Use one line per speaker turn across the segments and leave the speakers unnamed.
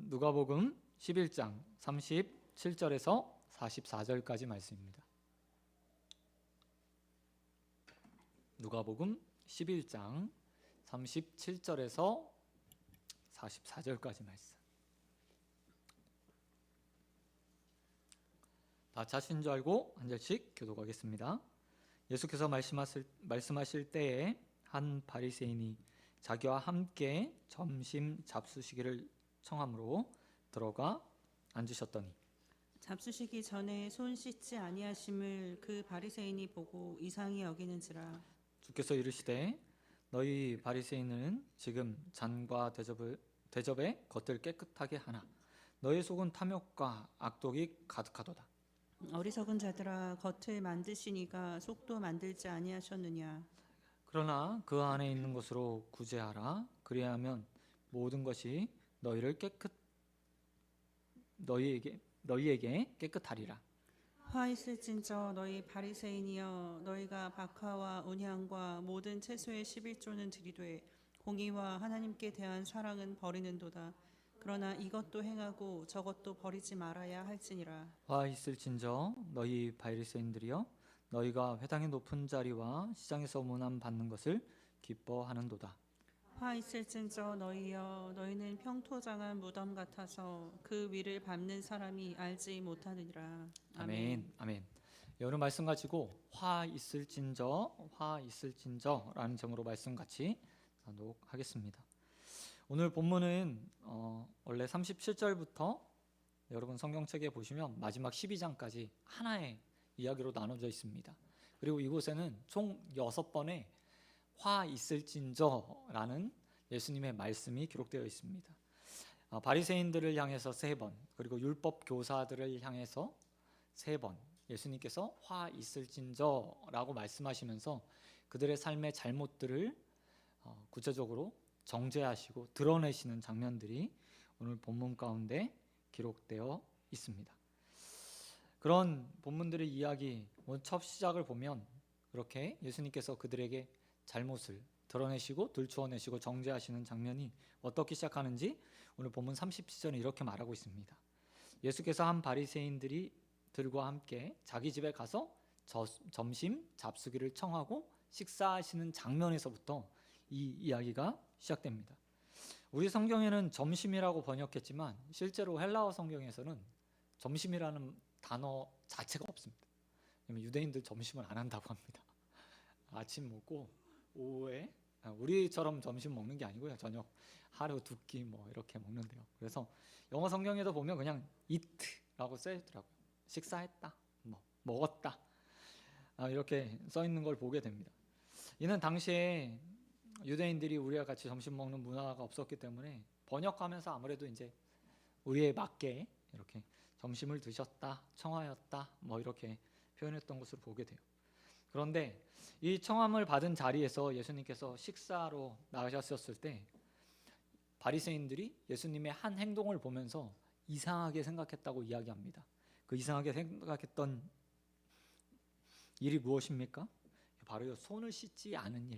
누가복음 11장 37절에서 44절까지 말씀입니다. 누가복음 11장 37절에서 44절까지 말씀. 다 찾으신 줄 알고 한 절씩 교독하겠습니다. 예수께서 말씀하실 때에 한 바리새인이 자기와 함께 점심 잡수시기를 청함으로 들어가 앉으셨더니
잡수시기 전에 손 씻지 아니하심을 그 바리새인이 보고 이상히 여기는지라.
주께서 이르시되 너희 바리새인은 지금 잔과 대접에 겉을 깨끗하게 하나 너희 속은 탐욕과 악독이 가득하도다.
어리석은 자들아, 겉을 만드시니가 속도 만들지 아니하셨느냐.
그러나 그 안에 있는 것으로 구제하라. 그리하면 모든 것이 너희에게 깨끗하리라.
화 있을진저 너희 바리새인이여, 너희가 박하와 온향과 모든 채소의 11조는 들이되 공의와 하나님께 대한 사랑은 버리는도다. 그러나 이것도 행하고 저것도 버리지 말아야 할지니라.
화 있을진저 너희 바리새인들이여, 너희가 회당의 높은 자리와 시장에서 문안 받는 것을 기뻐하는도다.
화 있을진저 너희여, 너희는 평토장한 무덤 같아서 그 위를 밟는 사람이 알지 못하느니라.
아멘. 아멘. 오늘 말씀 가지고 화 있을진저라는 제목으로 말씀 같이 나누도록 하겠습니다. 오늘 본문은 원래 37절부터 여러분 성경책에 보시면 마지막 12장까지 하나의 이야기로 나눠져 있습니다. 그리고 이곳에는 총 6번의 화 있을진저라는 예수님의 말씀이 기록되어 있습니다. 바리새인들을 향해서 3번, 그리고 율법 교사들을 향해서 3번 예수님께서 화 있을진저라고 말씀하시면서 그들의 삶의 잘못들을 구체적으로 정죄하시고 드러내시는 장면들이 오늘 본문 가운데 기록되어 있습니다. 그런 본문들의 이야기, 첫 시작을 보면 그렇게 예수님께서 그들에게 잘못을 드러내시고 들추어내시고 정죄하시는 장면이 어떻게 시작하는지 오늘 본문 30절에 이렇게 말하고 있습니다. 예수께서 한 바리새인들과 함께 자기 집에 가서 점심 잡수기를 청하고 식사하시는 장면에서부터 이 이야기가 시작됩니다. 우리 성경에는 점심이라고 번역했지만 실제로 헬라어 성경에서는 점심이라는 단어 자체가 없습니다. 유대인들 점심을 안 한다고 합니다. 아침 먹고 오후에 우리처럼 점심 먹는 게 아니고요. 저녁 하루 두 끼 뭐 이렇게 먹는데요. 그래서 영어 성경에도 보면 그냥 eat라고 써 있더라고요. 식사했다, 뭐 먹었다, 이렇게 써 있는 걸 보게 됩니다. 이는 당시에 유대인들이 우리와 같이 점심 먹는 문화가 없었기 때문에 번역하면서 아무래도 이제 우리에 맞게 이렇게 점심을 드셨다, 청하였다, 뭐 이렇게 표현했던 것으로 보게 돼요. 그런데 이 청함을 받은 자리에서 예수님께서 식사로 나가셨을 때 바리새인들이 예수님의 한 행동을 보면서 이상하게 생각했다고 이야기합니다. 그 이상하게 생각했던 일이 무엇입니까? 바로 손을 씻지 않은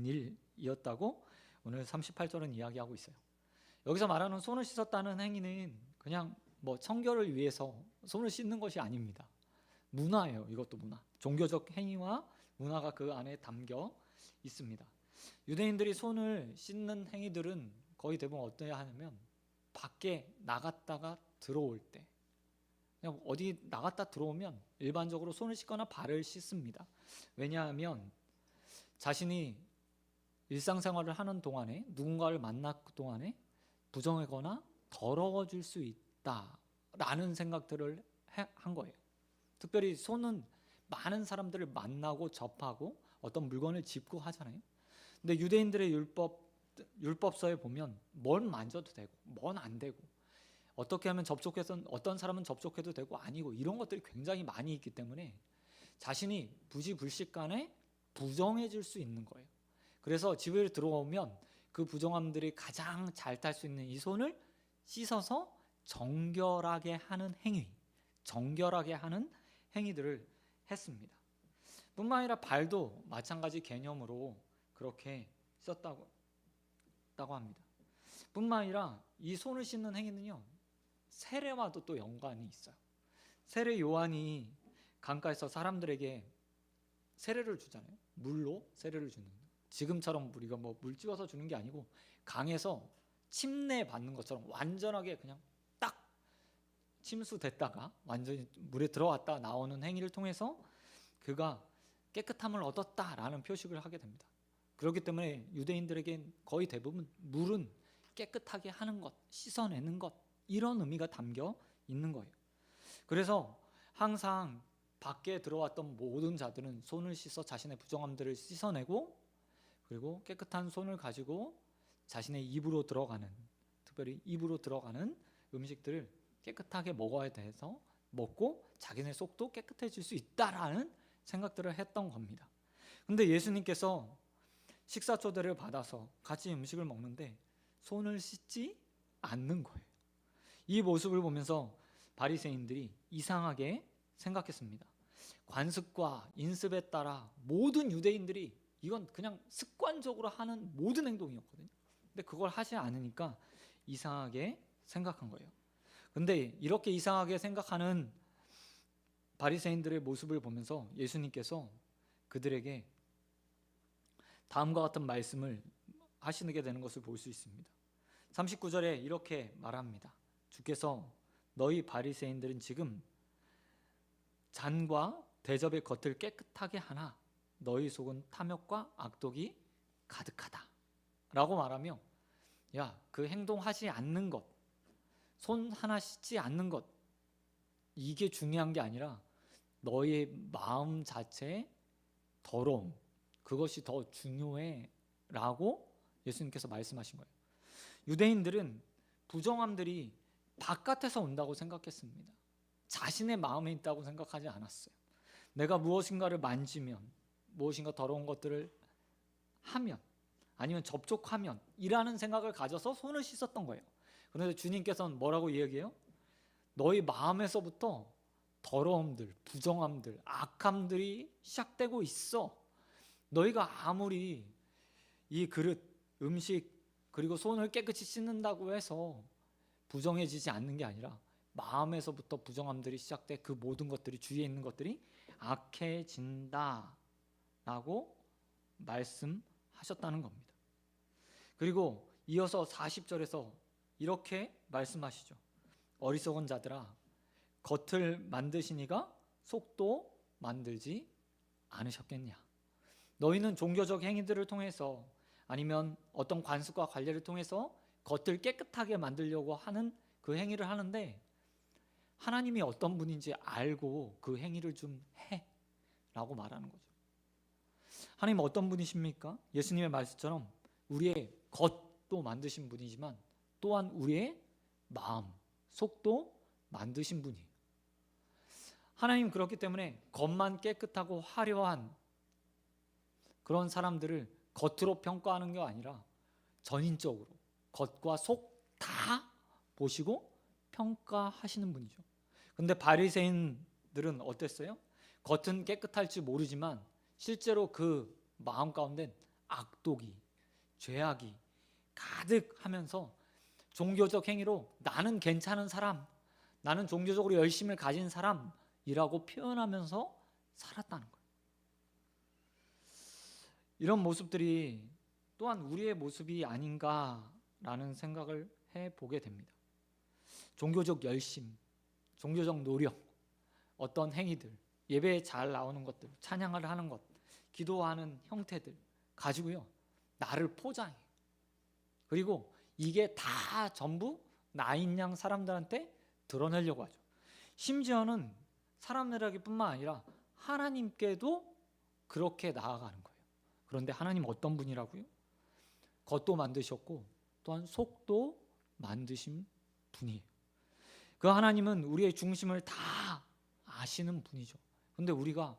일이었다고 오늘 38절은 이야기하고 있어요. 여기서 말하는 손을 씻었다는 행위는 그냥 뭐 청결을 위해서 손을 씻는 것이 아닙니다. 문화예요. 이것도 문화. 종교적 행위와 문화가 그 안에 담겨 있습니다. 유대인들이 손을 씻는 행위들은 거의 대부분 어떠해야 하냐면 밖에 나갔다가 들어올 때, 그냥 어디 나갔다 들어오면 일반적으로 손을 씻거나 발을 씻습니다. 왜냐하면 자신이 일상생활을 하는 동안에 누군가를 만날 동안에 부정하거나 더러워질 수 있다라는 생각들을 한 거예요. 특별히 손은 많은 사람들을 만나고 접하고 어떤 물건을 짚고 하잖아요. 근데 유대인들의 율법서에 보면 뭔 만져도 되고 뭔 안 되고 어떻게 하면 접촉해서 어떤 사람은 접촉해도 되고 아니고 이런 것들이 굉장히 많이 있기 때문에 자신이 부지불식간에 부정해질 수 있는 거예요. 그래서 집에 들어오면 그 부정함들이 가장 잘 탈 수 있는 이 손을 씻어서 정결하게 하는 행위들을 했습니다. 뿐만 아니라 발도 마찬가지 개념으로 그렇게 썼다고 합니다. 뿐만 아니라 이 손을 씻는 행위는요, 세례와도 또 연관이 있어요. 세례 요한이 강가에서 사람들에게 세례를 주잖아요. 물로 세례를 주는. 지금처럼 우리가 뭐 물 찍어서 주는 게 아니고 강에서 침례 받는 것처럼 완전하게 그냥 딱 침수됐다가 완전히 물에 들어왔다 나오는 행위를 통해서 그가 깨끗함을 얻었다라는 표식을 하게 됩니다. 그렇기 때문에 유대인들에겐 거의 대부분 물은 깨끗하게 하는 것, 씻어내는 것, 이런 의미가 담겨 있는 거예요. 그래서 항상 밖에 들어왔던 모든 자들은 손을 씻어 자신의 부정함들을 씻어내고, 그리고 깨끗한 손을 가지고 자신의 입으로 들어가는, 특별히 입으로 들어가는 음식들을 깨끗하게 먹어야 돼서 먹고 자기네 속도 깨끗해질 수 있다라는 생각들을 했던 겁니다. 근데 예수님께서 식사 초대를 받아서 같이 음식을 먹는데 손을 씻지 않는 거예요. 이 모습을 보면서 바리새인들이 이상하게 생각했습니다. 관습과 인습에 따라 모든 유대인들이 이건 그냥 습관적으로 하는 모든 행동이었거든요. 근데 그걸 하지 않으니까 이상하게 생각한 거예요. 근데 이렇게 이상하게 생각하는 바리새인들의 모습을 보면서 예수님께서 그들에게 다음과 같은 말씀을 하시게 되는 것을 볼 수 있습니다. 39절에 이렇게 말합니다. 주께서 너희 바리새인들은 지금 잔과 대접의 겉을 깨끗하게 하나 너희 속은 탐욕과 악독이 가득하다 라고 말하며, 야, 그 행동하지 않는 것, 손 하나 씻지 않는 것, 이게 중요한 게 아니라 너의 마음 자체의 더러움, 그것이 더 중요해 라고 예수님께서 말씀하신 거예요. 유대인들은 부정함들이 바깥에서 온다고 생각했습니다. 자신의 마음에 있다고 생각하지 않았어요. 내가 무엇인가를 만지면, 무엇인가 더러운 것들을 하면, 아니면 접촉하면 이라는 생각을 가져서 손을 씻었던 거예요. 그런데 주님께서는 뭐라고 이야기해요? 너희 마음에서부터 더러움들, 부정함들, 악함들이 시작되고 있어. 너희가 아무리 이 그릇, 음식, 그리고 손을 깨끗이 씻는다고 해서 부정해지지 않는 게 아니라 마음에서부터 부정함들이 시작돼 그 모든 것들이, 주위에 있는 것들이 악해진다 라고 말씀하셨다는 겁니다. 그리고 이어서 40절에서 이렇게 말씀하시죠. 어리석은 자들아, 겉을 만드시니가 속도 만들지 않으셨겠냐. 너희는 종교적 행위들을 통해서 아니면 어떤 관습과 관례를 통해서 겉을 깨끗하게 만들려고 하는 그 행위를 하는데 하나님이 어떤 분인지 알고 그 행위를 좀 해 라고 말하는 거죠. 하나님 어떤 분이십니까? 예수님의 말씀처럼 우리의 겉도 만드신 분이지만 또한 우리의 마음, 속도 만드신 분이에요. 하나님 그렇기 때문에 겉만 깨끗하고 화려한 그런 사람들을 겉으로 평가하는 게 아니라 전인적으로 겉과 속 다 보시고 평가하시는 분이죠. 근데 바리새인들은 어땠어요? 겉은 깨끗할지 모르지만 실제로 그 마음 가운데 악독이, 죄악이 가득하면서 종교적 행위로 나는 괜찮은 사람, 나는 종교적으로 열심을 가진 사람이라고 표현하면서 살았다는 거예요. 이런 모습들이 또한 우리의 모습이 아닌가라는 생각을 해보게 됩니다. 종교적 열심, 종교적 노력, 어떤 행위들, 예배에 잘 나오는 것들, 찬양을 하는 것, 기도하는 형태들 가지고요, 나를 포장해. 그리고 이게 다 전부 나인 양 사람들한테 드러내려고 하죠. 심지어는 사람들에게뿐만 아니라 하나님께도 그렇게 나아가는 거예요. 그런데 하나님 어떤 분이라고요? 겉도 만드셨고 또한 속도 만드신 분이에요. 그 하나님은 우리의 중심을 다 아시는 분이죠. 그런데 우리가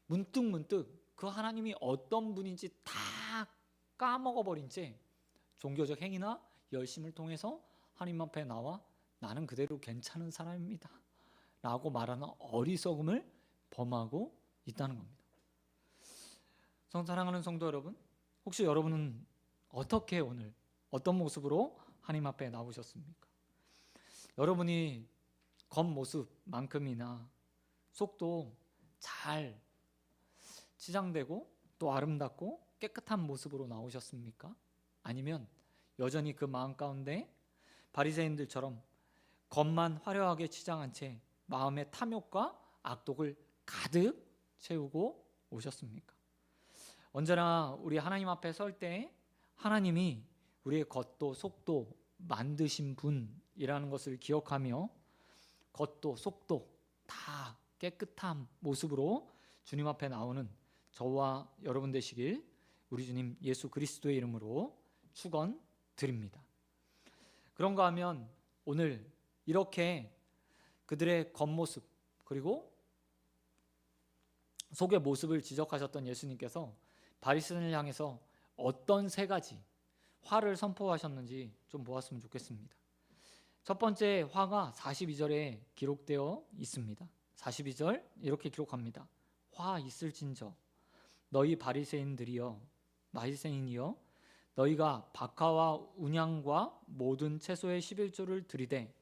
문득 그 하나님이 어떤 분인지 다 까먹어버린 채 종교적 행위나 열심을 통해서 하나님 앞에 나와 나는 그대로 괜찮은 사람입니다 라고 말하는 어리석음을 범하고 있다는 겁니다. 사랑하는 성도 여러분, 혹시 여러분은 어떻게 오늘 어떤 모습으로 하나님 앞에 나오셨습니까? 여러분이 겉모습만큼이나 속도 잘 치장되고 또 아름답고 깨끗한 모습으로 나오셨습니까? 아니면 여전히 그 마음 가운데 바리새인들처럼 겉만 화려하게 치장한 채 마음의 탐욕과 악독을 가득 채우고 오셨습니까? 언제나 우리 하나님 앞에 설 때 하나님이 우리의 겉도 속도 만드신 분이라는 것을 기억하며 겉도 속도 다 깨끗한 모습으로 주님 앞에 나오는 저와 여러분 되시길 우리 주님 예수 그리스도의 이름으로 축원드립니다. 그런가 하면 오늘 이렇게 그들의 겉모습 그리고 속의 모습을 지적하셨던 예수님께서 바리새인을 향해서 어떤 세 가지 화를 선포하셨는지 좀 보았으면 좋겠습니다. 첫 번째 화가 42절에 기록되어 있습니다. 42절 이렇게 기록합니다. 화 있을진저 너희 바리새인이여 너희가 박하와 운양과 모든 채소의 11조를 들이되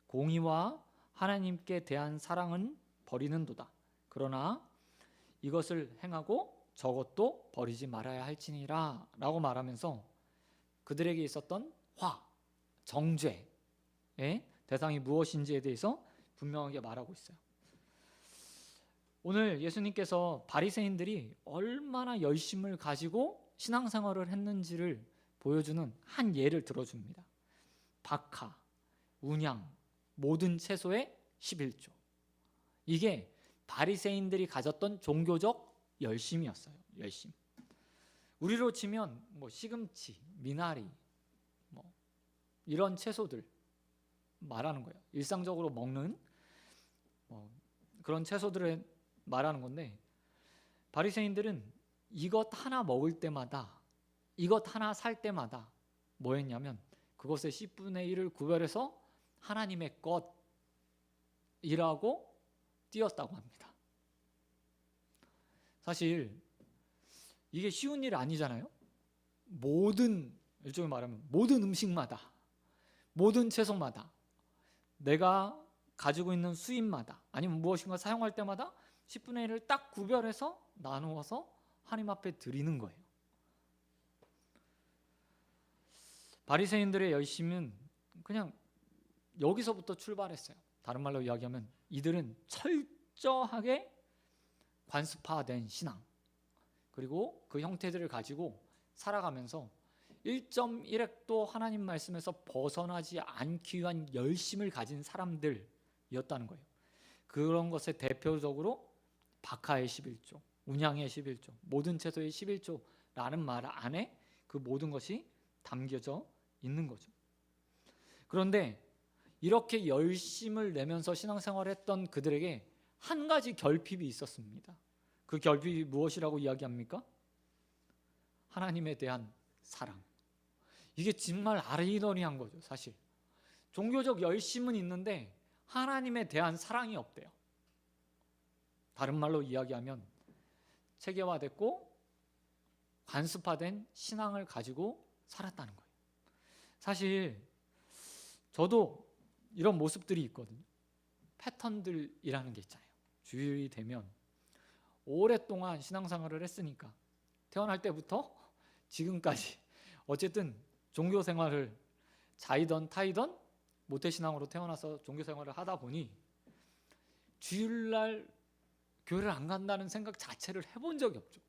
공의와 하나님께 대한 사랑은 버리는도다. 그러나 이것을 행하고 저것도 버리지 말아야 할지니라 라고 말하면서 그들에게 있었던 화, 정죄의 대상이 무엇인지에 대해서 분명하게 말하고 있어요. 오늘 예수님께서 바리새인들이 얼마나 열심을 가지고 신앙생활을 했는지를 보여주는 한 예를 들어줍니다. 박하, 운양, 모든 채소의 11조. 이게 바리새인들이 가졌던 종교적 열심이었어요. 열심. 우리로 치면 뭐 시금치, 미나리, 뭐 이런 채소들 말하는 거예요. 일상적으로 먹는 그런 채소들을 말하는 건데 바리새인들은 이것 하나 먹을 때마다 이것 하나 살 때마다 뭐 했냐면 그것의 10분의 1을 구별해서 하나님의 것이라고 띄었다고 합니다. 사실 이게 쉬운 일 아니잖아요. 일종의 말하면 모든 음식마다 모든 채소마다 내가 가지고 있는 수입마다 아니면 무엇인가 사용할 때마다 10분의 1을 딱 구별해서 나누어서 하나님 앞에 드리는 거예요. 바리새인들의 열심은 그냥 여기서부터 출발했어요. 다른 말로 이야기하면 이들은 철저하게 관습화된 신앙 그리고 그 형태들을 가지고 살아가면서 1.1획도 하나님 말씀에서 벗어나지 않기 위한 열심을 가진 사람들이었다는 거예요. 그런 것에 대표적으로 박하의 11조, 운양의 11조, 모든 채소의 11조라는 말 안에 그 모든 것이 담겨져 있는 거죠. 그런데 이렇게 열심을 내면서 신앙생활을 했던 그들에게 한 가지 결핍이 있었습니다. 그 결핍이 무엇이라고 이야기합니까? 하나님에 대한 사랑. 이게 정말 아이러니한 거죠. 사실 종교적 열심은 있는데 하나님에 대한 사랑이 없대요. 다른 말로 이야기하면 체계화됐고 관습화된 신앙을 가지고 살았다는 거예요. 사실 저도 이런 모습들이 있거든요. 패턴들이라는 게 있잖아요. 주일이 되면 오랫동안 신앙생활을 했으니까 태어날 때부터 지금까지 어쨌든 종교생활을 자이던 타이던 모태신앙으로 태어나서 종교생활을 하다 보니 주일날 교회를 안 간다는 생각 자체를 해본 적이 없죠.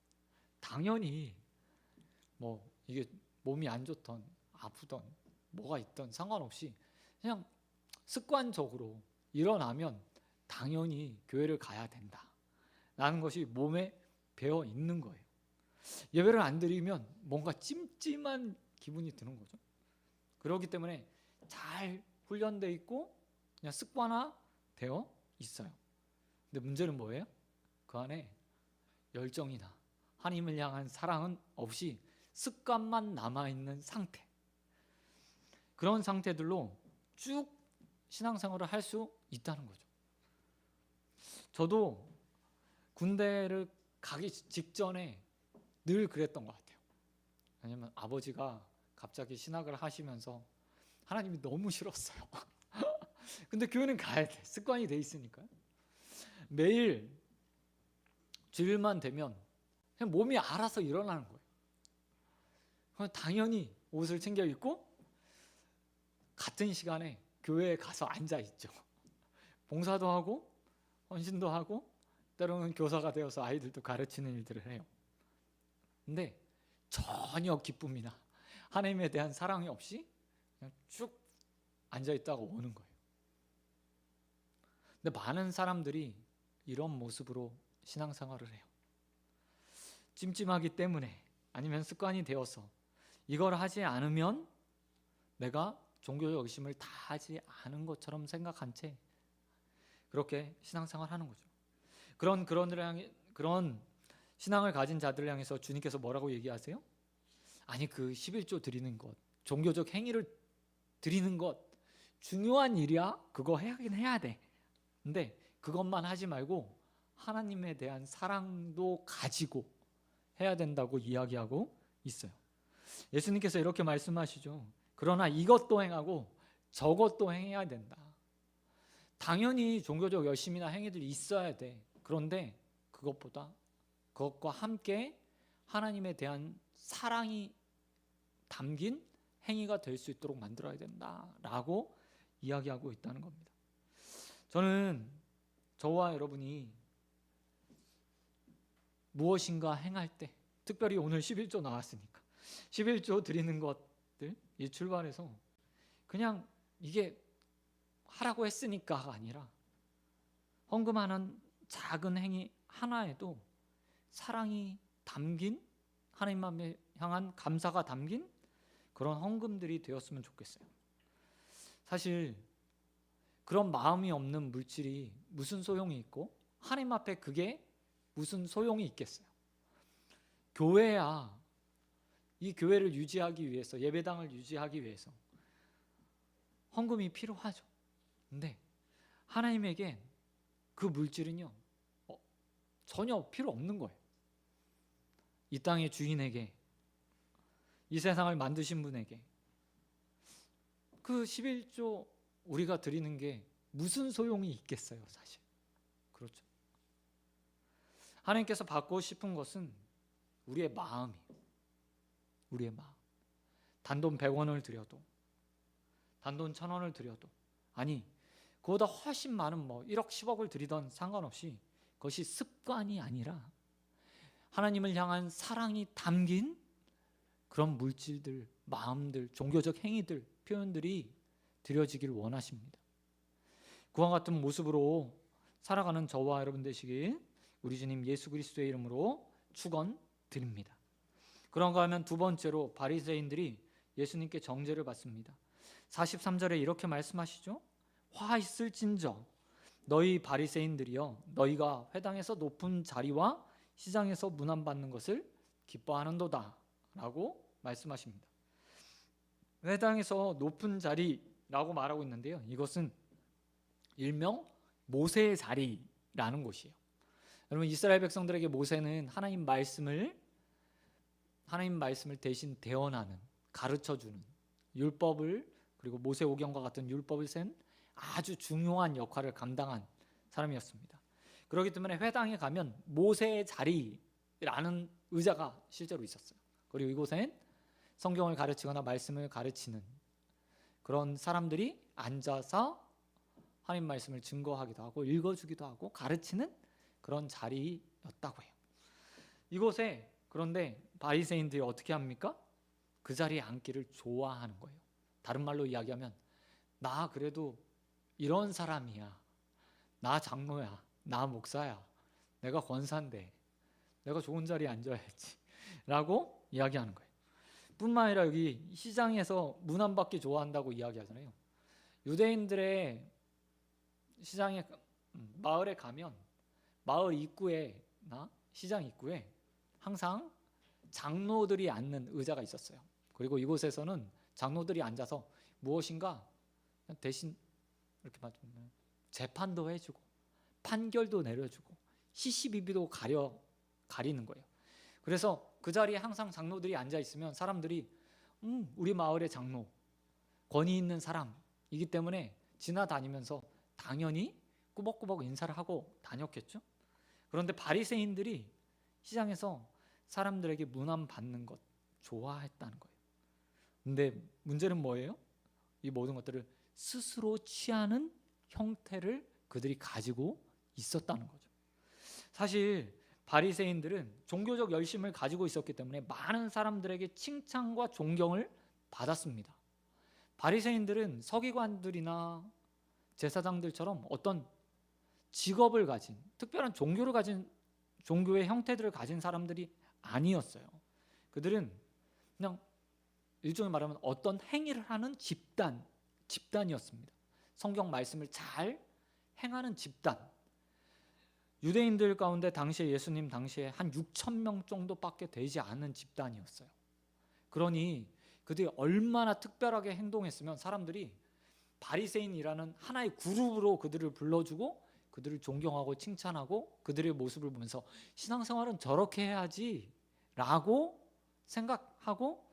당연히 뭐 이게 몸이 안 좋던 아프던 뭐가 있던 상관없이 그냥 습관적으로 일어나면 당연히 교회를 가야 된다 라는 것이 몸에 배어 있는 거예요. 예배를 안 드리면 뭔가 찜찜한 기분이 드는 거죠. 그렇기 때문에 잘 훈련되어 있고 그냥 습관화되어 있어요. 근데 문제는 뭐예요? 그 안에 열정이나 하나님을 향한 사랑은 없이 습관만 남아있는 상태. 그런 상태들로 쭉 신앙생활을 할 수 있다는 거죠. 저도 군대를 가기 직전에 늘 그랬던 것 같아요. 왜냐면 아버지가 갑자기 신학을 하시면서 하나님이 너무 싫었어요. 근데 교회는 가야 돼. 습관이 돼 있으니까. 매일 주일만 되면 그냥 몸이 알아서 일어나는 거예요. 그럼 당연히 옷을 챙겨 입고 같은 시간에 교회에 가서 앉아 있죠. 봉사도 하고 헌신도 하고 때로는 교사가 되어서 아이들도 가르치는 일들을 해요. 근데 전혀 기쁨이나 하나님에 대한 사랑이 없이 그냥 쭉 앉아 있다가 오는 거예요. 근데 많은 사람들이 이런 모습으로 신앙생활을 해요. 찜찜하기 때문에 아니면 습관이 되어서 이걸 하지 않으면 내가 종교적 의심을 다 하지 않은 것처럼 생각한 채 그렇게 신앙생활을 하는 거죠. 그런 신앙을 가진 자들을 향해서 주님께서 뭐라고 얘기하세요? 아니 그 11조 드리는 것, 종교적 행위를 드리는 것 중요한 일이야. 그거 하긴 해야 돼. 근데 그것만 하지 말고 하나님에 대한 사랑도 가지고 해야 된다고 이야기하고 있어요. 예수님께서 이렇게 말씀하시죠. 그러나 이것도 행하고 저것도 행해야 된다. 당연히 종교적 열심이나 행위들이 있어야 돼. 그런데 그것과 함께 하나님에 대한 사랑이 담긴 행위가 될 수 있도록 만들어야 된다라고 이야기하고 있다는 겁니다. 저는 저와 여러분이 무엇인가 행할 때, 특별히 오늘 11조 나왔으니까 11조 드리는 것들 이 출발해서 그냥 이게 하라고 했으니까가 아니라 헌금하는 작은 행위 하나에도 사랑이 담긴, 하나님만 향한 감사가 담긴 그런 헌금들이 되었으면 좋겠어요. 사실 그런 마음이 없는 물질이 무슨 소용이 있고 하나님 앞에 그게 무슨 소용이 있겠어요. 교회야 이 교회를 유지하기 위해서, 예배당을 유지하기 위해서 헌금이 필요하죠. 근데 하나님에겐 그 물질은요 전혀 필요 없는 거예요. 이 땅의 주인에게, 이 세상을 만드신 분에게 그 11조 우리가 드리는 게 무슨 소용이 있겠어요, 사실. 그렇죠. 하나님께서 받고 싶은 것은 우리의 마음이에요. 우리의 마음. 단돈 100원을 드려도, 단돈 1000원을 드려도, 아니 그보다 훨씬 많은 1억 10억을 드리던 상관없이 그것이 습관이 아니라 하나님을 향한 사랑이 담긴 그런 물질들, 마음들, 종교적 행위들, 표현들이 드려지길 원하십니다. 그와 같은 모습으로 살아가는 저와 여러분 되시길 우리 주님 예수 그리스도의 이름으로 축원드립니다. 그런가 하면 두 번째로 바리새인들이 예수님께 정죄를 받습니다. 43절에 이렇게 말씀하시죠. 화 있을진저 너희 바리새인들이여 너희가 회당에서 높은 자리와 시장에서 문안받는 것을 기뻐하는도다 라고 말씀하십니다. 회당에서 높은 자리라고 말하고 있는데요, 이것은 일명 모세의 자리라는 곳이에요. 여러분, 이스라엘 백성들에게 모세는 하나님 말씀을 대신 대언하는, 가르쳐주는, 율법을, 그리고 모세오경과 같은 율법을 센 아주 중요한 역할을 감당한 사람이었습니다. 그렇기 때문에 회당에 가면 모세의 자리라는 의자가 실제로 있었어요. 그리고 이곳엔 성경을 가르치거나 말씀을 가르치는 그런 사람들이 앉아서 하나님 말씀을 증거하기도 하고 읽어주기도 하고 가르치는 그런 자리였다고 해요. 이곳에 그런데 바리새인들이 어떻게 합니까? 그 자리에 앉기를 좋아하는 거예요. 다른 말로 이야기하면 나 그래도 이런 사람이야, 나 장로야, 나 목사야, 내가 권사인데 내가 좋은 자리에 앉아야지 라고 이야기하는 거예요. 뿐만 아니라 여기 시장에서 문안받기 좋아한다고 이야기하잖아요. 유대인들의 시장에, 마을에 가면 마을 입구에나 시장 입구에 항상 장로들이 앉는 의자가 있었어요. 그리고 이곳에서는 장로들이 앉아서 무엇인가 대신 이렇게 재판도 해주고 판결도 내려주고 시시비비도 가리는 거예요. 그래서 그 자리에 항상 장로들이 앉아 있으면 사람들이 우리 마을의 장로, 권위 있는 사람이기 때문에 지나다니면서 당연히 꾸벅꾸벅 인사를 하고 다녔겠죠. 그런데 바리새인들이 시장에서 사람들에게 문안 받는 것 좋아했다는 거예요. 근데 문제는 뭐예요? 이 모든 것들을 스스로 취하는 형태를 그들이 가지고 있었다는 거죠. 사실 바리새인들은 종교적 열심을 가지고 있었기 때문에 많은 사람들에게 칭찬과 존경을 받았습니다. 바리새인들은 서기관들이나 제사장들처럼 어떤 직업을 가진, 특별한 종교를 가진, 종교의 형태들을 가진 사람들이 아니었어요. 그들은 그냥 일종의 말하면 어떤 행위를 하는 집단이었습니다. 성경 말씀을 잘 행하는 집단. 유대인들 가운데 당시에 예수님 당시에 한 6천 명 정도밖에 되지 않은 집단이었어요. 그러니 그들이 얼마나 특별하게 행동했으면 사람들이 바리새인이라는 하나의 그룹으로 그들을 불러주고 그들을 존경하고 칭찬하고 그들의 모습을 보면서 신앙생활은 저렇게 해야지 라고 생각하고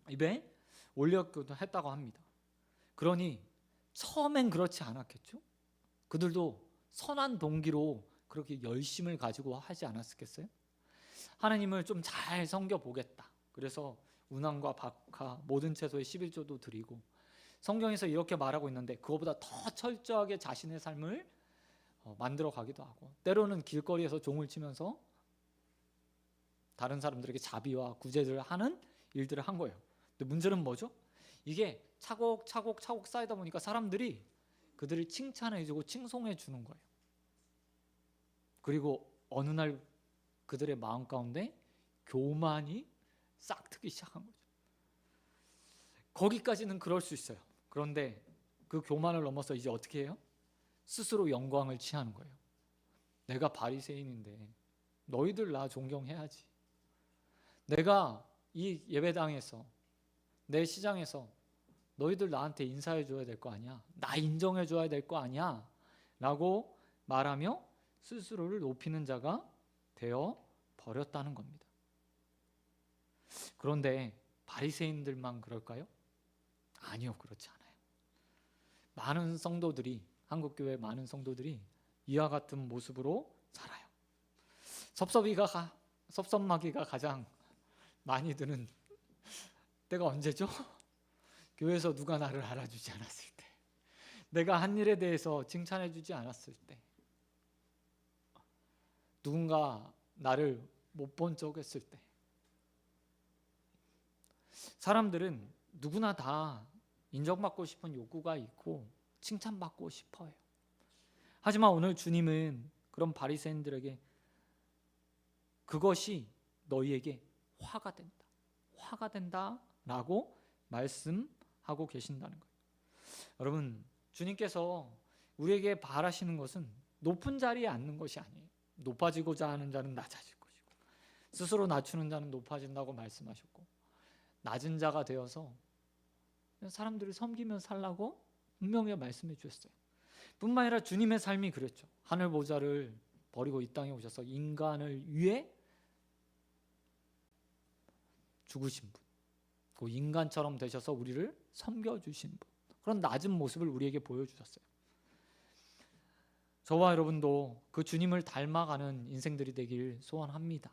입에 올렸기도 했다고 합니다. 그러니 처음엔 그렇지 않았겠죠? 그들도 선한 동기로 그렇게 열심을 가지고 하지 않았겠어요? 하나님을 좀 잘 섬겨보겠다. 그래서 운항과 박하 모든 채소의 11조도 드리고, 성경에서 이렇게 말하고 있는데 그거보다 더 철저하게 자신의 삶을 만들어 가기도 하고, 때로는 길거리에서 종을 치면서 다른 사람들에게 자비와 구제를 하는 일들을 한 거예요. 근데 문제는 뭐죠? 이게 차곡차곡 쌓이다 보니까 사람들이 그들을 칭찬해주고 칭송해주는 거예요. 그리고 어느 날 그들의 마음 가운데 교만이 싹트기 시작한 거죠. 거기까지는 그럴 수 있어요. 그런데 그 교만을 넘어서 이제 어떻게 해요? 스스로 영광을 취하는 거예요. 내가 바리새인인데 너희들 나 존경해야지. 내가 이 예배당에서, 내 시장에서 너희들 나한테 인사해 줘야 될 거 아니야. 나 인정해 줘야 될 거 아니야. 라고 말하며 스스로를 높이는 자가 되어 버렸다는 겁니다. 그런데 바리새인들만 그럴까요? 아니요, 그렇지 않아요. 많은 성도들이, 한국교회 많은 성도들이 이와 같은 모습으로 살아요. 섭섭마귀가 가장 많이 드는 때가 언제죠? 교회에서 누가 나를 알아주지 않았을 때, 내가 한 일에 대해서 칭찬해주지 않았을 때, 누군가 나를 못 본 적 했을 때. 사람들은 누구나 다 인정받고 싶은 욕구가 있고 칭찬받고 싶어요. 하지만 오늘 주님은 그런 바리새인들에게 그것이 너희에게 화가 된다라고 말씀하고 계신다는 거예요. 여러분, 주님께서 우리에게 바라시는 것은 높은 자리에 앉는 것이 아니에요. 높아지고자 하는 자는 낮아질 것이고, 스스로 낮추는 자는 높아진다고 말씀하셨고, 낮은 자가 되어서 사람들을 섬기며 살라고 분명히 말씀해 주셨어요. 뿐만 아니라 주님의 삶이 그랬죠. 하늘 보좌를 버리고 이 땅에 오셔서 인간을 위해 죽으신 분, 그 인간처럼 되셔서 우리를 섬겨주신 분, 그런 낮은 모습을 우리에게 보여주셨어요. 저와 여러분도 그 주님을 닮아가는 인생들이 되길 소원합니다.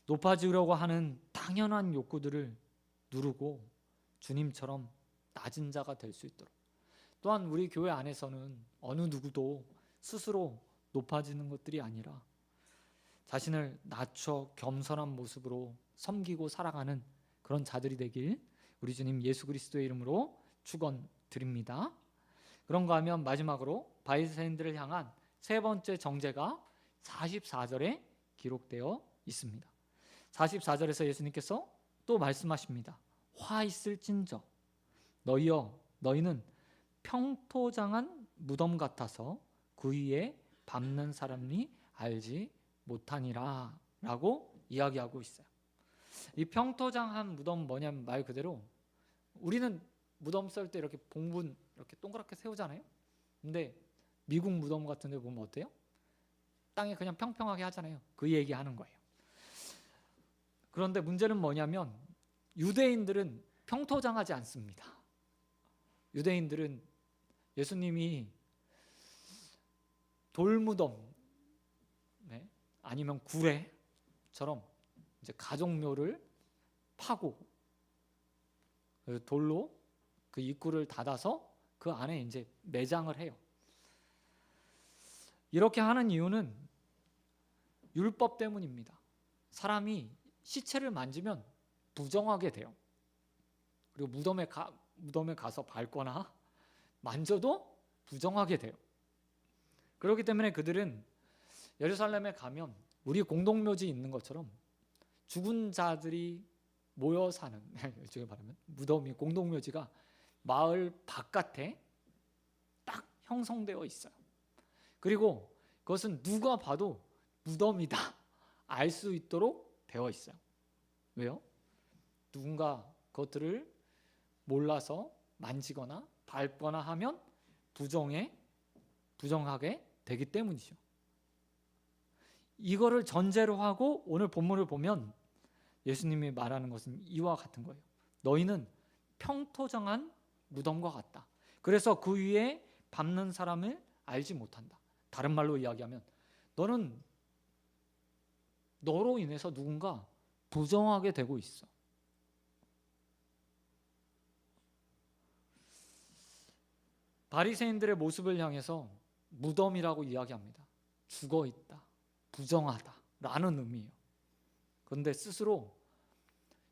높아지려고 하는 당연한 욕구들을 누르고 주님처럼 낮은 자가 될 수 있도록, 또한 우리 교회 안에서는 어느 누구도 스스로 높아지는 것들이 아니라 자신을 낮춰 겸손한 모습으로 섬기고 살아가는 그런 자들이 되길 우리 주님 예수 그리스도의 이름으로 축원드립니다. 그런가 하면 마지막으로 바리새인들을 향한 세 번째 정죄가 44절에 기록되어 있습니다. 44절에서 예수님께서 또 말씀하십니다. 화 있을진저 너희는 평토장한 무덤 같아서 그 위에 밟는 사람이 알지 못하니라 라고 이야기하고 있어요. 이 평토장한 무덤 뭐냐면 말 그대로 우리는 무덤 썰 때 이렇게 봉분 이렇게 동그랗게 세우잖아요. 근데 미국 무덤 같은 데 보면 어때요? 땅에 그냥 평평하게 하잖아요. 그 얘기하는 거예요. 그런데 문제는 뭐냐면 유대인들은 평토장하지 않습니다. 유대인들은 예수님이 돌무덤, 네, 아니면 구레처럼 이제 가족묘를 파고 그 돌로 그 입구를 닫아서 그 안에 이제 매장을 해요. 이렇게 하는 이유는 율법 때문입니다. 사람이 시체를 만지면 부정하게 돼요. 그리고 무덤에 가서 밟거나 만져도 부정하게 돼요. 그렇기 때문에 그들은 예루살렘에 가면 우리 공동묘지 있는 것처럼 죽은 자들이 모여 사는 일종의 말하면 무덤이 공동묘지가 마을 바깥에 딱 형성되어 있어요. 그리고 그것은 누가 봐도 무덤이다 알 수 있도록 되어 있어요. 왜요? 누군가 그것들을 몰라서 만지거나 밟거나 하면 부정하게 되기 때문이죠. 이거를 전제로 하고 오늘 본문을 보면 예수님이 말하는 것은 이와 같은 거예요. 너희는 평토정한 무덤과 같다. 그래서 그 위에 밟는 사람을 알지 못한다. 다른 말로 이야기하면 너는 너로 인해서 누군가 부정하게 되고 있어. 바리새인들의 모습을 향해서 무덤이라고 이야기합니다. 죽어 있다, 부정하다 라는 의미예요. 그런데 스스로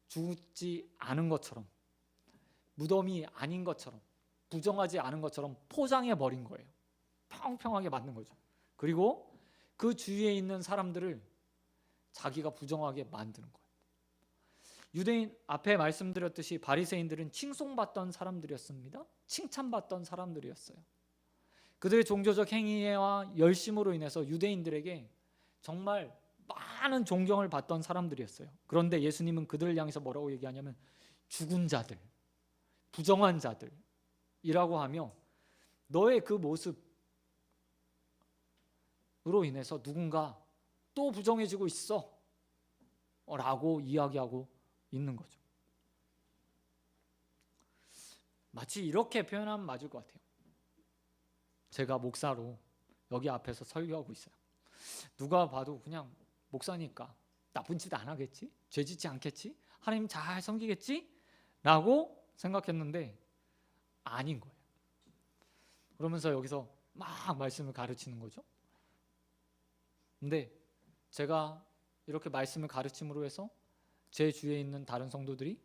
죽지 않은 것처럼, 무덤이 아닌 것처럼, 부정하지 않은 것처럼 포장해 버린 거예요. 평평하게 만든 거죠. 그리고 그 주위에 있는 사람들을 자기가 부정하게 만드는 거예요. 유대인 앞에 말씀드렸듯이 바리새인들은 칭송받던 사람들이었습니다. 칭찬받던 사람들이었어요. 그들의 종교적 행위와 열심으로 인해서 유대인들에게 정말 많은 존경을 받던 사람들이었어요. 그런데 예수님은 그들을 향해서 뭐라고 얘기하냐면 죽은 자들, 부정한 자들이라고 하며 너의 그 모습으로 인해서 누군가 또 부정해지고 있어 라고 이야기하고 있는 거죠. 마치 이렇게 표현하면 맞을 것 같아요. 제가 목사로 여기 앞에서 설교하고 있어요. 누가 봐도 그냥 목사니까 나쁜 짓 안 하겠지? 죄 짓지 않겠지? 하나님 잘 섬기겠지? 라고 생각했는데 아닌 거예요. 그러면서 여기서 막 말씀을 가르치는 거죠. 근데 제가 이렇게 말씀을 가르침으로 해서 제 주위에 있는 다른 성도들이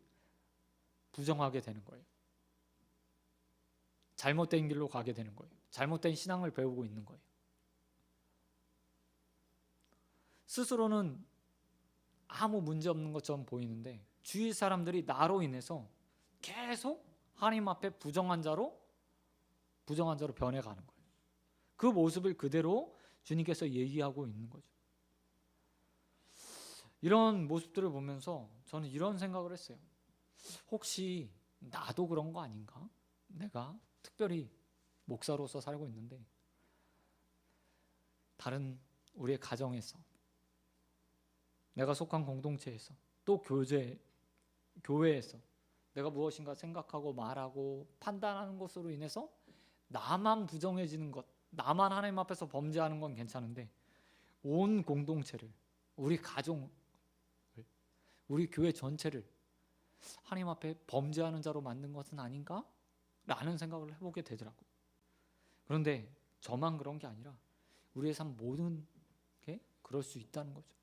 부정하게 되는 거예요. 잘못된 길로 가게 되는 거예요. 잘못된 신앙을 배우고 있는 거예요. 스스로는 아무 문제 없는 것처럼 보이는데 주위 사람들이 나로 인해서 계속 하나님 앞에 부정한 자로 변해가는 거예요. 그 모습을 그대로 주님께서 얘기하고 있는 거죠. 이런 모습들을 보면서 저는 이런 생각을 했어요. 혹시 나도 그런 거 아닌가? 내가 특별히 목사로서 살고 있는데 다른 우리의 가정에서, 내가 속한 공동체에서, 또 교회에서 내가 무엇인가 생각하고 말하고 판단하는 것으로 인해서 나만 부정해지는 것, 나만 하나님 앞에서 범죄하는 건 괜찮은데 온 공동체를, 우리 가정을, 우리 교회 전체를 하나님 앞에 범죄하는 자로 만든 것은 아닌가? 라는 생각을 해보게 되더라고요. 그런데 저만 그런 게 아니라 우리의 삶 모든 게 그럴 수 있다는 거죠.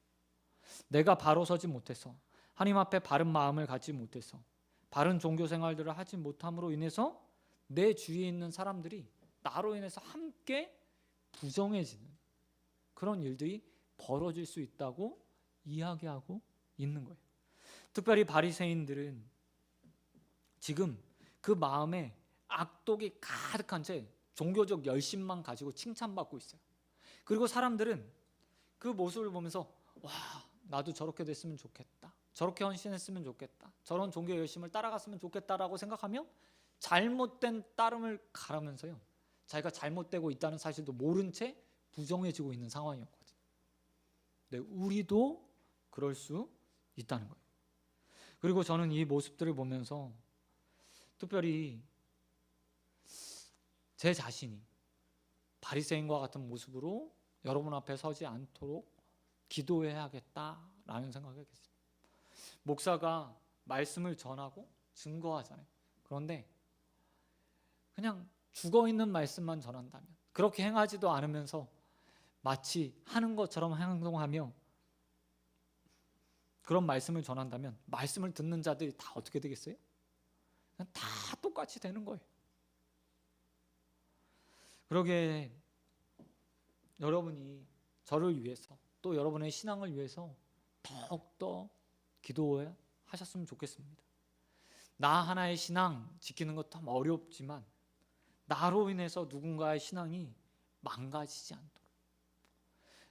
내가 바로 서지 못해서, 하나님 앞에 바른 마음을 갖지 못해서, 바른 종교 생활들을 하지 못함으로 인해서 내 주위에 있는 사람들이 나로 인해서 함께 부정해지는 그런 일들이 벌어질 수 있다고 이야기하고 있는 거예요. 특별히 바리새인들은 지금 그 마음에 악독이 가득한 채 종교적 열심만 가지고 칭찬받고 있어요. 그리고 사람들은 그 모습을 보면서 와, 나도 저렇게 됐으면 좋겠다, 저렇게 헌신했으면 좋겠다, 저런 종교 열심을 따라갔으면 좋겠다라고 생각하며 잘못된 따름을 가라면서요, 자기가 잘못되고 있다는 사실도 모른 채 부정해지고 있는 상황이었거든요. 네, 우리도 그럴 수 있다는 거예요. 그리고 저는 이 모습들을 보면서 특별히 제 자신이 바리새인과 같은 모습으로 여러분 앞에 서지 않도록 기도해야겠다라는 생각을 했어요. 목사가 말씀을 전하고 증거하잖아요. 그런데 그냥 죽어있는 말씀만 전한다면, 그렇게 행하지도 않으면서 마치 하는 것처럼 행동하며 그런 말씀을 전한다면 말씀을 듣는 자들이 다 어떻게 되겠어요? 그냥 다 똑같이 되는 거예요. 그러게 여러분이 저를 위해서 또 여러분의 신앙을 위해서 더욱더 기도하셨으면 좋겠습니다. 나 하나의 신앙 지키는 것도 참 어렵지만 나로 인해서 누군가의 신앙이 망가지지 않도록,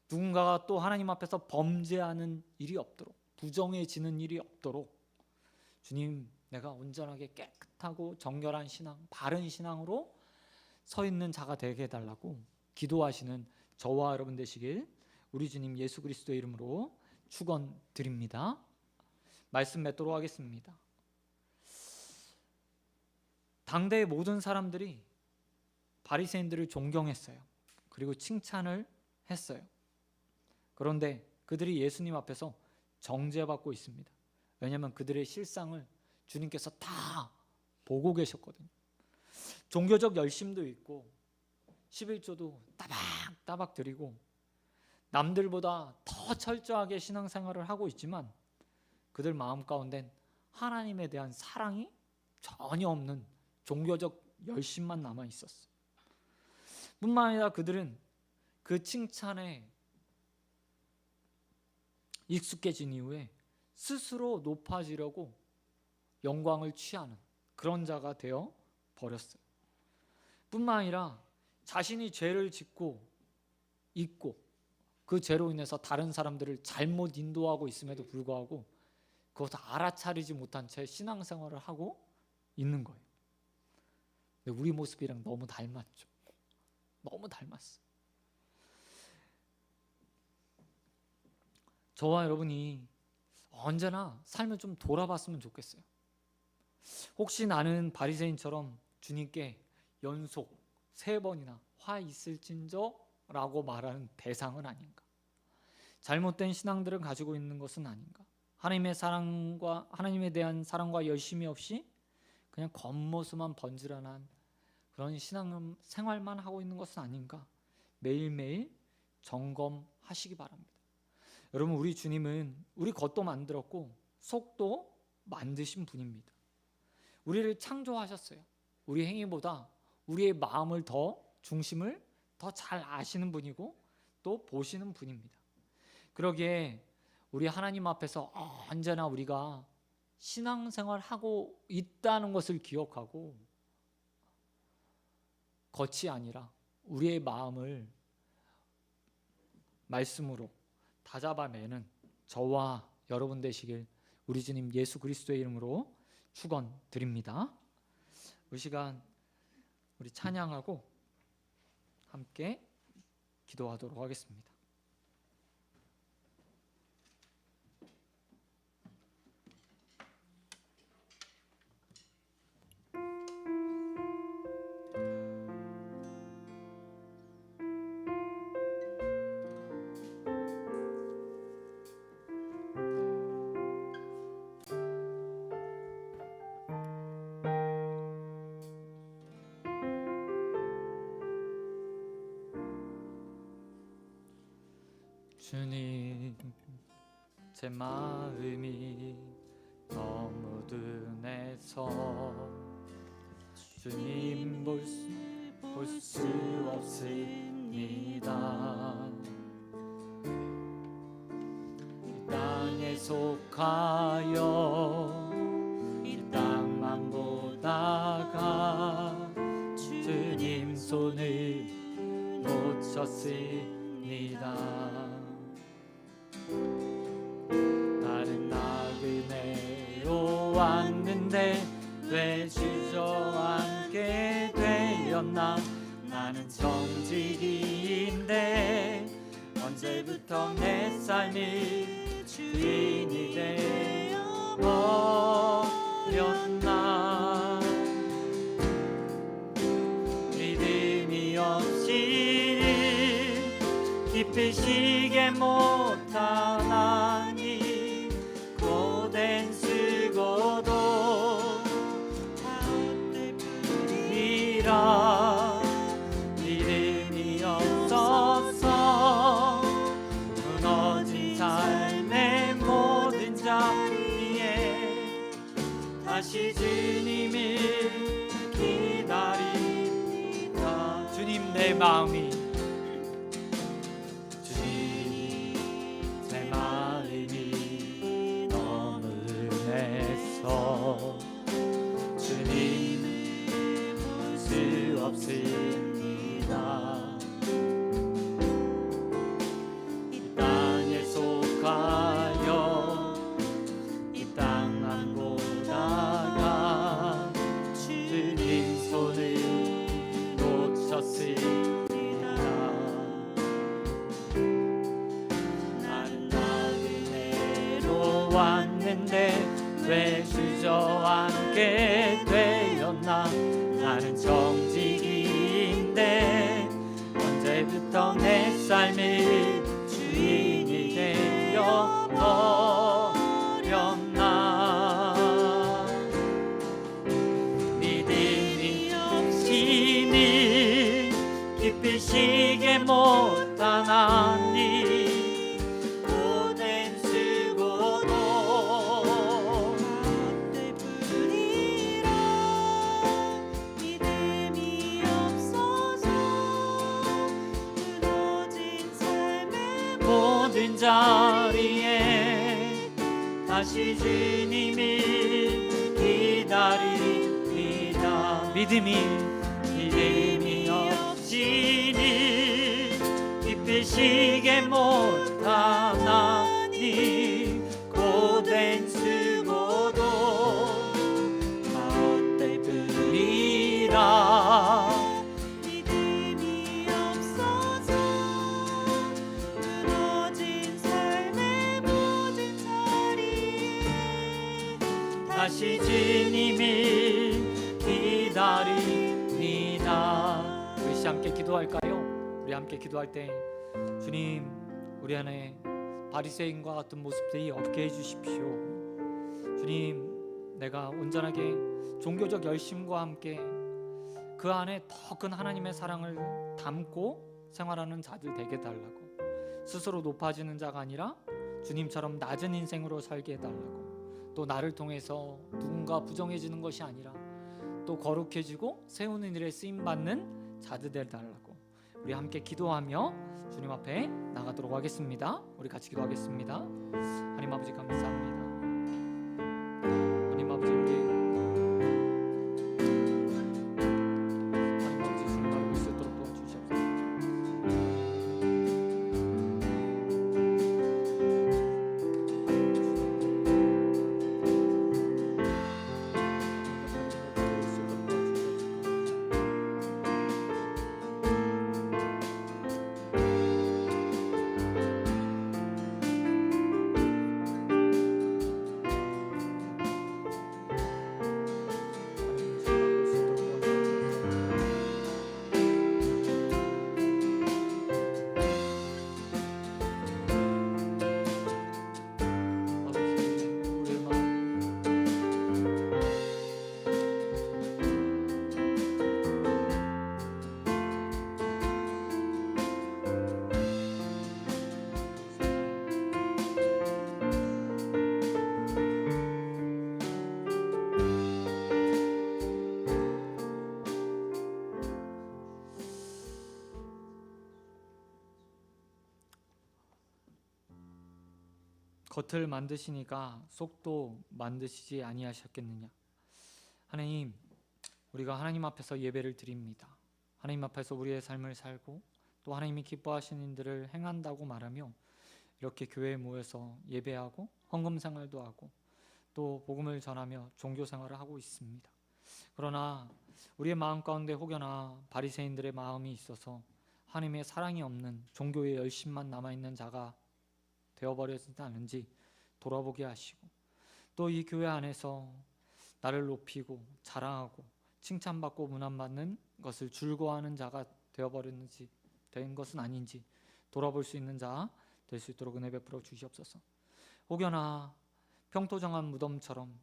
누군가가 또 하나님 앞에서 범죄하는 일이 없도록, 부정해지는 일이 없도록 주님, 내가 온전하게 깨끗하고 정결한 신앙, 바른 신앙으로 서 있는 자가 되게 해달라고 기도하시는 저와 여러분 되시길 우리 주님 예수 그리스도의 이름으로 축원드립니다. 말씀 맺도록 하겠습니다. 당대의 모든 사람들이 바리새인들을 존경했어요. 그리고 칭찬을 했어요. 그런데 그들이 예수님 앞에서 정죄받고 있습니다. 왜냐하면 그들의 실상을 주님께서 다 보고 계셨거든요. 종교적 열심도 있고 11조도 따박따박 드리고 남들보다 더 철저하게 신앙생활을 하고 있지만 그들 마음 가운데는 하나님에 대한 사랑이 전혀 없는 종교적 열심만 남아 있었어요. 뿐만 아니라 그들은 그 칭찬에 익숙해진 이후에 스스로 높아지려고 영광을 취하는 그런 자가 되어 버렸어요. 뿐만 아니라 자신이 죄를 짓고 있고 그 죄로 인해서 다른 사람들을 잘못 인도하고 있음에도 불구하고 그것을 알아차리지 못한 채 신앙생활을 하고 있는 거예요. 근데 우리 모습이랑 너무 닮았죠. 너무 닮았어. 저와 여러분이 언제나 삶을 좀 돌아봤으면 좋겠어요. 혹시 나는 바리새인처럼 주님께 연속 3번이나 화 있을진저 라고 말하는 대상은 아닌가? 잘못된 신앙들을 가지고 있는 것은 아닌가? 하나님에 대한 사랑과 열심이 없이 그냥 겉모습만 번지르한 그런 신앙 생활만 하고 있는 것은 아닌가? 매일매일 점검하시기 바랍니다. 여러분, 우리 주님은 우리 겉도 만들었고 속도 만드신 분입니다. 우리를 창조하셨어요. 우리 행위보다 우리의 마음을 중심을 더 잘 아시는 분이고 또 보시는 분입니다. 그러기에 우리 하나님 앞에서 언제나 우리가 신앙생활하고 있다는 것을 기억하고 겉이 아니라 우리의 마음을 말씀으로 다잡아내는 저와 여러분 되시길 우리 주님 예수 그리스도의 이름으로 축원드립니다. 이 시간 우리 찬양하고 함께 기도하도록 하겠습니다. 주님, 제 마음이 너무 둔해서 주님 볼 수 없습니다. 이 땅에 속하여 이 땅만 보다가 주님 손을 놓쳤습니다. 다른 나그네로 왔는데 왜 주저앉게 되었나? 나는 정직이인데 언제부터 내 삶이 주인이 되어 버렸나? 기쁘시게 못하나니 고된 쓰고도 이라 믿음이 없어서 무너진 삶의 모든 자리에 다시 주님을 기다립니다. 주님 내 마음이 내 마음이 너무 은혜서 주님 수 없습니다. 이 땅에 속하여 이 땅만 보다가 주님 손을 놓쳤습니다. 왔는데 왜 주저앉게 되었나. 나는 정직인데 언제부터 내 삶의 주인이 되어 버렸나. 믿음이 없이니 기쁘시게 못하나니 모든 자리에 다시 주님을 기다립니다. 믿음이 없이니 기쁘시게 못하나니 고된 쓰고도 헛될 뿐이라. 다시 주님을 기다립니다. 우리 함께 기도할까요? 우리 함께 기도할 때 주님 우리 안에 바리새인과 같은 모습들이 없게 해주십시오. 주님 내가 온전하게 종교적 열심과 함께 그 안에 더 큰 하나님의 사랑을 담고 생활하는 자들 되게 해달라고. 스스로 높아지는 자가 아니라 주님처럼 낮은 인생으로 살게 해달라고. 또 나를 통해서 누군가 부정해지는 것이 아니라 또 거룩해지고 세우는 일에 쓰임받는 자들 되달라고. 우리 함께 기도하며 주님 앞에 나가도록 하겠습니다. 우리 같이 기도하겠습니다. 하나님 아버지 감사합니다. 하나님 아버지 우리 하나님 아버지 주님 알고 수 있도록 도와주시옵소서. 겉을 만드시니까 속도 만드시지 아니하셨겠느냐. 하나님 우리가 하나님 앞에서 예배를 드립니다. 하나님 앞에서 우리의 삶을 살고 또 하나님이 기뻐하시는 일들을 행한다고 말하며 이렇게 교회에 모여서 예배하고 헌금 생활도 하고 또 복음을 전하며 종교 생활을 하고 있습니다. 그러나 우리의 마음 가운데 혹여나 바리새인들의 마음이 있어서 하나님의 사랑이 없는 종교의 열심만 남아있는 자가 되어버려지지 않은지 돌아보게 하시고 또 이 교회 안에서 나를 높이고 자랑하고 칭찬받고 문안받는 것을 즐거워하는 자가 되어버렸는지 된 것은 아닌지 돌아볼 수 있는 자 될 수 있도록 은혜 베풀어 주시옵소서. 혹여나 평토정한 무덤처럼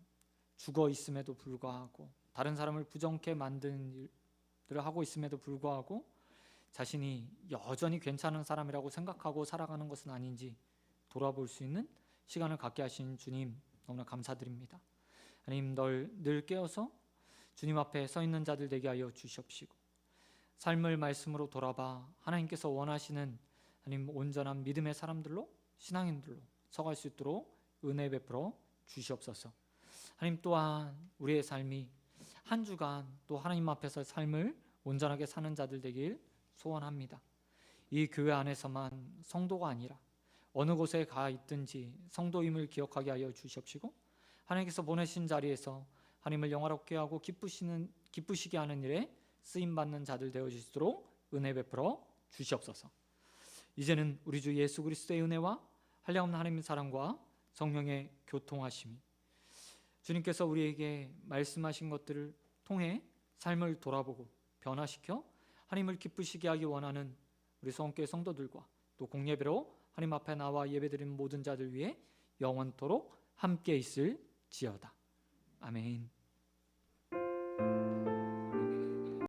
죽어 있음에도 불구하고 다른 사람을 부정케 만든 일들을 하고 있음에도 불구하고 자신이 여전히 괜찮은 사람이라고 생각하고 살아가는 것은 아닌지 돌아볼 수 있는 시간을 갖게 하신 주님 너무나 감사드립니다. 하나님, 늘 깨어서 주님 앞에 서 있는 자들 되게 하여 주시옵시고 삶을 말씀으로 돌아봐 하나님께서 원하시는 하나님 온전한 믿음의 사람들로, 신앙인들로 서갈 수 있도록 은혜 베풀어 주시옵소서. 하나님, 또한 우리의 삶이 한 주간 또 하나님 앞에서 삶을 온전하게 사는 자들 되길 소원합니다. 이 교회 안에서만 성도가 아니라 어느 곳에 가 있든지 성도임을 기억하게 하여 주시옵시고 하나님께서 보내신 자리에서 하나님을 영화롭게 하고 기쁘시게 하는 일에 쓰임받는 자들 되어주시도록 은혜 베풀어 주시옵소서. 이제는 우리 주 예수 그리스도의 은혜와 한량없는 하나님의 사랑과 성령의 교통하심이 주님께서 우리에게 말씀하신 것들을 통해 삶을 돌아보고 변화시켜 하나님을 기쁘시게 하기 원하는 우리 성교회 성도들과 또 공예배로 하나님 앞에 나와 예배드리는 모든 자들 위해 영원토록 함께 있을지어다. 아멘.